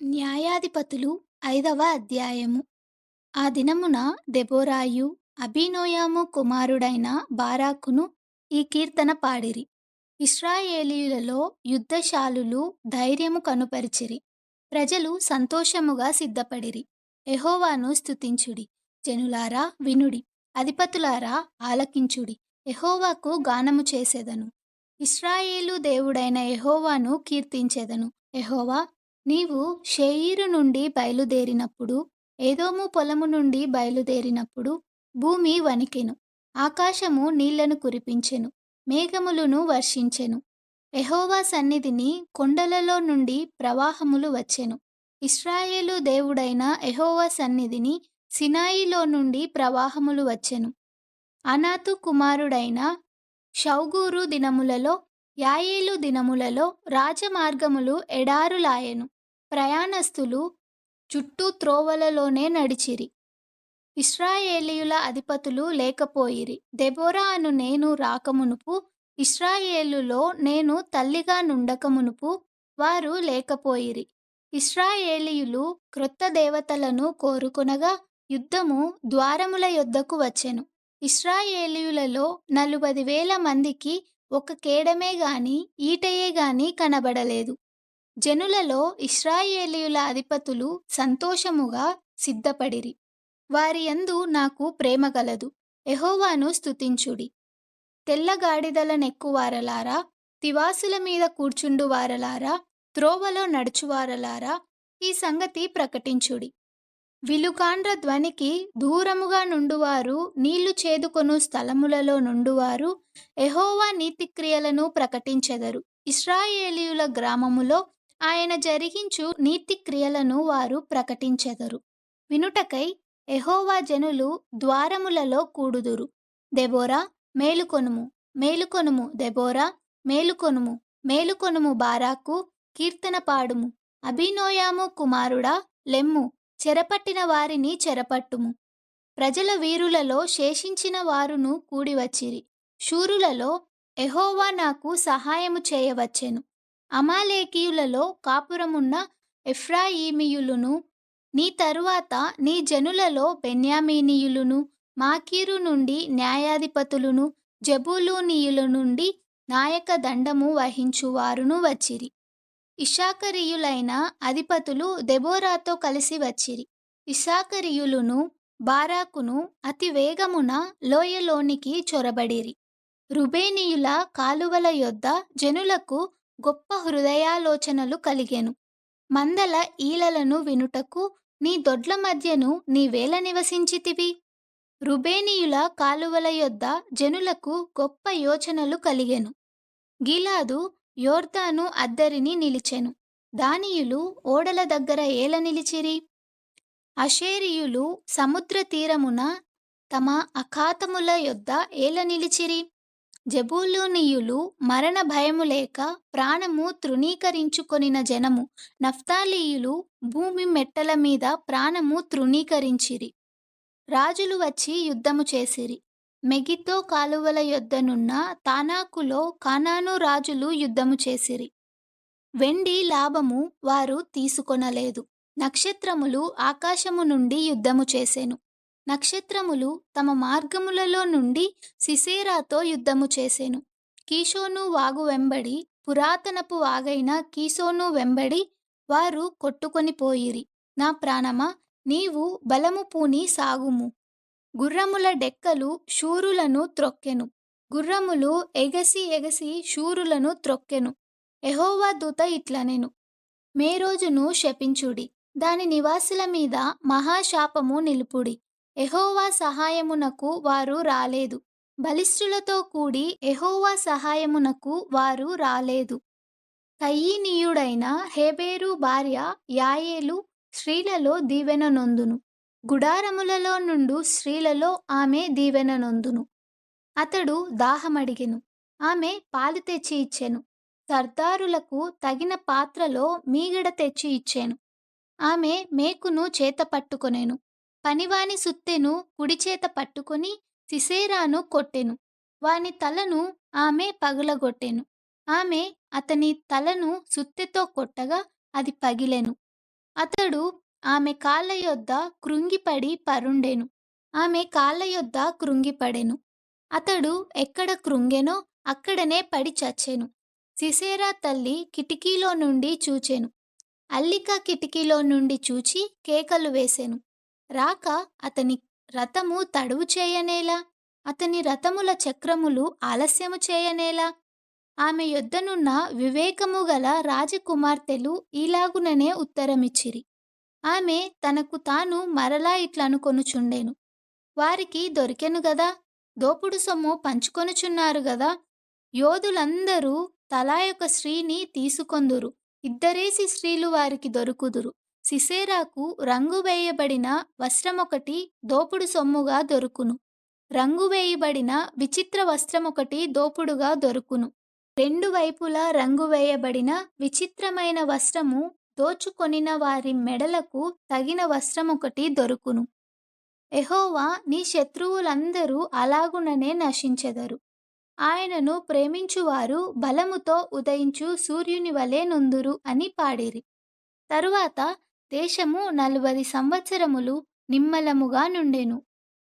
న్యాయాధిపతులు 5వ అధ్యాయము. ఆ దినమున దెబోరాయు అబీనోయము కుమారుడైన బారాకును ఈ కీర్తన పాడిరి. ఇశ్రాయేలీయులలో యుద్ధశాలులు ధైర్యము కనుపరిచిరి. ప్రజలు సంతోషముగా సిద్ధపడిరి. యెహోవాను స్తుతించుడి. జనులారా వినుడి. అధిపతులారా ఆలకించుడి. యెహోవాకు గానము చేసెదను. ఇశ్రాయేలు దేవుడైన యెహోవాను కీర్తించెదను. యెహోవా, నీవు శేయీరు నుండి బయలుదేరినప్పుడు, ఏదోము పొలము నుండి బయలుదేరినప్పుడు భూమి వణికెను. ఆకాశము నీళ్లను కురిపించెను. మేఘములను వర్షించెను. యెహోవా సన్నిధిని కొండలలో నుండి ప్రవాహములు వచ్చెను. ఇశ్రాయేలు దేవుడైన యెహోవా సన్నిధిని సినాయిలో నుండి ప్రవాహములు వచ్చెను. అనాతు కుమారుడైన షౌగూరు దినములలో, యాయేలు దినములలో రాజమార్గములు ఎడారులాయెను. ప్రయాణస్థులు చుట్టూ త్రోవలలోనే నడిచిరి. ఇశ్రాయేలీయుల అధిపతులు లేకపోయిరి. దెబోరా అను నేను రాకమునుపు, ఇశ్రాయేలులో నేను తల్లిగా నుండకమునుపు వారు లేకపోయిరి. ఇశ్రాయేలీయులు క్రొత్త దేవతలను కోరుకొనగా యుద్ధము ద్వారముల యొద్దకు వచ్చెను. ఇశ్రాయేలీయులలో 40,000 మందికి ఒక కేడమే గాని ఈటెయే గాని కనబడలేదు. జనులలో ఇశ్రాయేలీయుల అధిపతులు సంతోషముగా సిద్ధపడిరి. వారి యందు నాకు ప్రేమ గలదు. యెహోవాను స్తుతించుడి. తెల్లగాడిదలనెక్కువారలారా, తివాసుల మీద కూర్చుండువారలారా, త్రోవలో నడుచువారలారా, ఈ సంగతి ప్రకటించుడి. విలుకాండ్ర ధ్వనికి దూరముగా నుండువారు, నీళ్లు చేదుకొను స్థలములలో నుండువారు యెహోవా నీతిక్రియలను ప్రకటించెదరు. ఇశ్రాయేలీయుల గ్రామములో ఆయన జరిగించు నీతిక్రియలను వారు ప్రకటించెదరు. వినుటకై యెహోవా జనులు ద్వారములలో కూడుదురు. దెబోరా, మేలుకొనుము, మేలుకొనుము. దెబోరా, మేలుకొనుము, మేలుకొనుము. బారాకు, కీర్తన పాడుము. అబీనోయము కుమారుడా, లెమ్ము, చెరపట్టిన వారిని చెరపట్టుము. ప్రజల వీరులలో శేషించిన వారును కూడివచ్చిరి. శూరులలో యెహోవా నాకు సహాయము చేయవచ్చెను. అమాలేకీయులలో కాపురమున్న ఎఫ్రాయిమీయులును, నీ తరువాత నీ జనులలో బెన్యామీనీయులును, మాకీరు నుండి న్యాయాధిపతులును, జెబూలూనీయుల నుండి నాయక దండము వహించువారును వచ్చిరి. ఇశ్శాఖారీయులైన అధిపతులు దెబోరాతో కలిసి వచ్చిరి. ఇశ్శాఖారీయులును బారాకును అతి వేగమున లోయలోనికి చొరబడిరి. రుబేనీయుల కాలువల యొద్ద జనులకు గొప్ప హృదయాలోచనలు కలిగెను. మందల ఈలలను వినుటకు నీ దొడ్ల మధ్యను నీవేల నివసించితివి? రుబేనీయుల కాలువల యొద్ద జనులకు గొప్ప యోచనలు కలిగెను. గిలాదు యొర్దాను అద్దరిని నిలిచెను. దానీయులు ఓడల దగ్గర ఏల నిలిచిరి? అషేరీయులు సముద్ర తీరమున తమ అఖాతముల యొద్ద ఏల నిలిచిరి? జెబూలూనీయులు మరణ భయము లేక ప్రాణము తృణీకరించుకొనిన జనము. నఫ్తాలీయులు భూమి మెట్టల మీద ప్రాణము తృణీకరించిరి. రాజులు వచ్చి యుద్ధము చేసిరి. మెగిద్దో కాలువల యొద్దనున్న తానాకులో కానాను రాజులు యుద్ధము చేసిరి. వెండి లాభము వారు తీసుకొనలేదు. నక్షత్రములు ఆకాశము నుండి యుద్ధము చేసెను. నక్షత్రములు తమ మార్గములలో నుండి సిసేరాతో యుద్ధము చేసెను. కీషోను వాగు వెంబడి, పురాతనపు వాగైన కీసోను వెంబడి వారు కొట్టుకొని పోయిరి. నా ప్రాణమా, నీవు బలము పూని సాగుము. గుర్రముల డెక్కలు శూరులను త్రొక్కెను. గుర్రములు ఎగసి ఎగసి శూరులను త్రొక్కెను. యెహోవా దూత ఇట్లనెను, మేరోజును శపించుడి, దాని నివాసుల మీద మహాశాపము నిలుపుడి. యెహోవా సహాయమునకు వారు రాలేదు. బలిష్ఠులతో కూడి యెహోవా సహాయమునకు వారు రాలేదు. కయీనీయుడైన హెబెరు భార్య యాయేలు స్త్రీలలో దీవెన నొందును. గుడారములలో నుండు స్త్రీలలో ఆమె దీవెన నొందును. అతడు దాహమడిగెను, ఆమె పాలు తెచ్చి ఇచ్చెను. సర్దారులకు తగిన పాత్రలో మీగడ తెచ్చి ఇచ్చెను. ఆమె మేకును చేత పట్టుకొనెను. పనివాని సుత్తెను కుడిచేత పట్టుకొని సిసేరాను కొట్టెను. వాని తలను ఆమె పగులగొట్టెను. ఆమె అతని తలను సుత్తెతో కొట్టగా అది పగిలెను. అతడు ఆమె కాళ్ళ యొద్ద కృంగిపడి పరుండెను. ఆమె కాళ్ళ యొద్ద కృంగిపడెను. అతడు ఎక్కడ కృంగెనో అక్కడనే పడి చచ్చెను. సిసెరా తల్లి కిటికీలో నుండి చూచెను. అల్లిక కిటికీలో నుండి చూచి కేకలు వేసెను. రాక అతని రథము తడువు చేయనేలా? అతని రథముల చక్రములు ఆలస్యము చేయనేలా? ఆమె యొద్దనున్న వివేకము గల రాజకుమార్తెలు ఈలాగుననే ఉత్తరమిచ్చిరి. ఆమె తనకు తాను మరలా ఇట్లనుకొనుచుండెను. వారికి దొరికెను గదా! దోపుడు సొమ్ము పంచుకొనుచున్నారు గదా! యోధులందరూ తలా ఒక స్త్రీని తీసుకొందురు. ఇద్దరేసి స్త్రీలు వారికి దొరుకుదురు. సిసెరాకు రంగు వేయబడిన వస్త్రమొకటి దోపుడు సొమ్ముగా దొరుకును. రంగు వేయబడిన విచిత్ర వస్త్రమొకటి దోపుడుగా దొరుకును. రెండు వైపులా రంగు వేయబడిన విచిత్రమైన వస్త్రము దోచుకొనిన వారి మెడలకు తగిన వస్త్రమొకటి దొరుకును. యెహోవా నీ శత్రువులందరూ అలాగుననే నశించెదరు. ఆయనను ప్రేమించువారు బలముతో ఉదయించు సూర్యుని వలె నుందురు అని పాడిరి. తరువాత దేశము 40 సంవత్సరములు నిమ్మలముగా నుండెను.